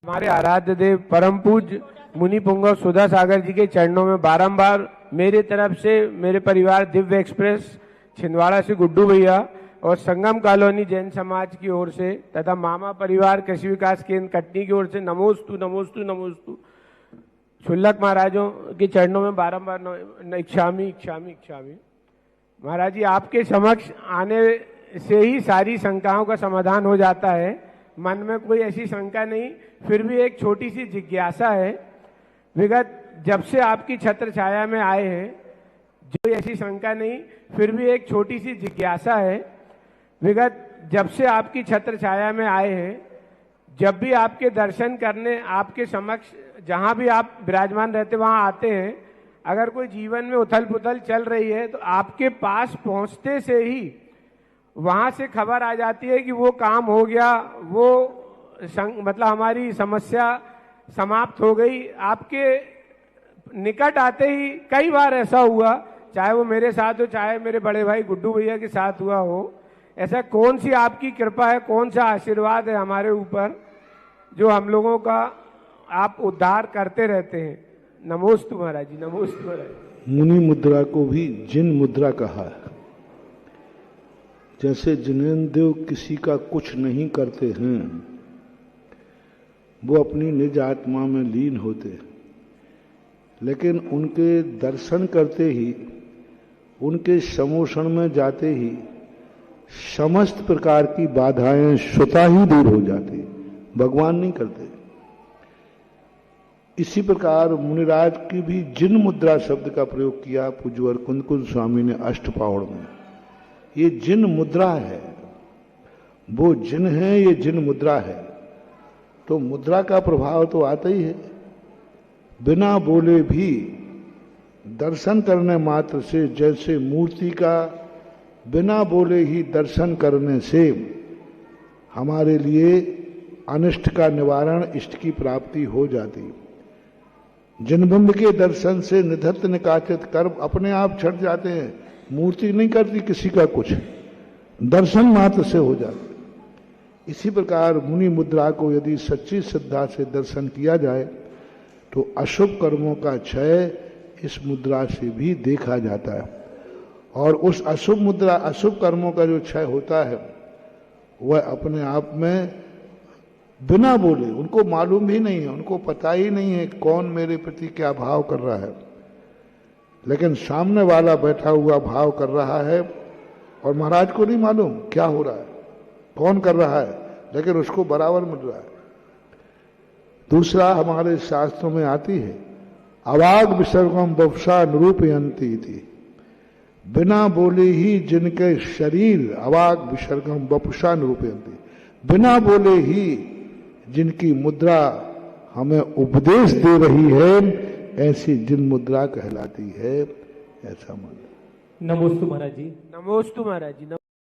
हमारे आराध्य देव परम पूज्य मुनि पुंगव सुधा सागर जी के चरणों में बारंबार मेरी तरफ से मेरे परिवार दिव्य एक्सप्रेस छिंदवाड़ा से गुड्डू भैया और संगम कॉलोनी जैन समाज की ओर से तथा मामा परिवार कृषि विकास केंद्र कटनी की ओर से नमोस्तु नमोस्तु नमोस्तु शुल्लक महाराजों के चरणों में बारंबार इच्छामी इच्छामी इच्छामी। महाराज जी, आपके समक्ष आने से ही सारी शंकाओं का समाधान हो जाता है। मन में कोई ऐसी शंका नहीं, फिर भी एक छोटी सी जिज्ञासा है। विगत जब से आपकी छत्र छाया में आए हैं, जो ऐसी शंका नहीं, फिर भी एक छोटी सी जिज्ञासा है। विगत जब से आपकी छत्र छाया में आए हैं, जब भी आपके दर्शन करने आपके समक्ष जहां भी आप विराजमान रहते वहां आते हैं, अगर कोई जीवन में उथल पुथल चल रही है तो आपके पास पहुंचते से ही वहां से खबर आ जाती है कि वो काम हो गया, वो मतलब हमारी समस्या समाप्त हो गई। आपके निकट आते ही कई बार ऐसा हुआ, चाहे वो मेरे साथ हो चाहे मेरे बड़े भाई गुड्डू भैया के साथ हुआ हो। ऐसा कौन सी आपकी कृपा है, कौन सा आशीर्वाद है हमारे ऊपर जो हम लोगों का आप उद्धार करते रहते हैं। नमोस्तु महाराज जी, नमोस्तु महाराज। मुनि मुद्रा को भी जिन मुद्रा कहा है। जैसे जिनेंद्र किसी का कुछ नहीं करते हैं, वो अपनी निज आत्मा में लीन होते हैं, लेकिन उनके दर्शन करते ही, उनके समोषण में जाते ही समस्त प्रकार की बाधाएं स्वतः ही दूर हो जाती, भगवान नहीं करते। इसी प्रकार मुनिराज की भी जिन मुद्रा शब्द का प्रयोग किया पूज्यवर कुंद स्वामी ने अष्टपावड़ में। ये जिन मुद्रा है, वो जिन है, ये जिन मुद्रा है, तो मुद्रा का प्रभाव तो आता ही है। बिना बोले भी दर्शन करने मात्र से, जैसे मूर्ति का बिना बोले ही दर्शन करने से हमारे लिए अनिष्ट का निवारण, इष्ट की प्राप्ति हो जाती। जिनबिंब के दर्शन से निधत्त निकाचित कर्म अपने आप छट जाते हैं। मूर्ति नहीं करती किसी का कुछ, दर्शन मात्र से हो जाता। इसी प्रकार मुनि मुद्रा को यदि सच्ची श्रद्धा से दर्शन किया जाए तो अशुभ कर्मों का क्षय इस मुद्रा से भी देखा जाता है। और उस अशुभ कर्मों का जो क्षय होता है वह अपने आप में बिना बोले, उनको मालूम ही नहीं है, उनको पता ही नहीं है कौन मेरे प्रति क्या भाव कर रहा है, लेकिन सामने वाला बैठा हुआ भाव कर रहा है और महाराज को नहीं मालूम क्या हो रहा है, कौन कर रहा है, लेकिन उसको बराबर मिल रहा है। दूसरा हमारे शास्त्रों में आती है, अवाग विसर्गम वपुषा निरूपयन्ति थी। बिना बोले ही जिनके शरीर अवाग विसर्गम वपुषा निरूपयन्ति, बिना बोले ही जिनकी मुद्रा हमें उपदेश दे रही है, ऐसी जिन मुद्रा कहलाती है। ऐसा मान। नमोस्तु महाराज जी, नमोस्तु महाराज जी।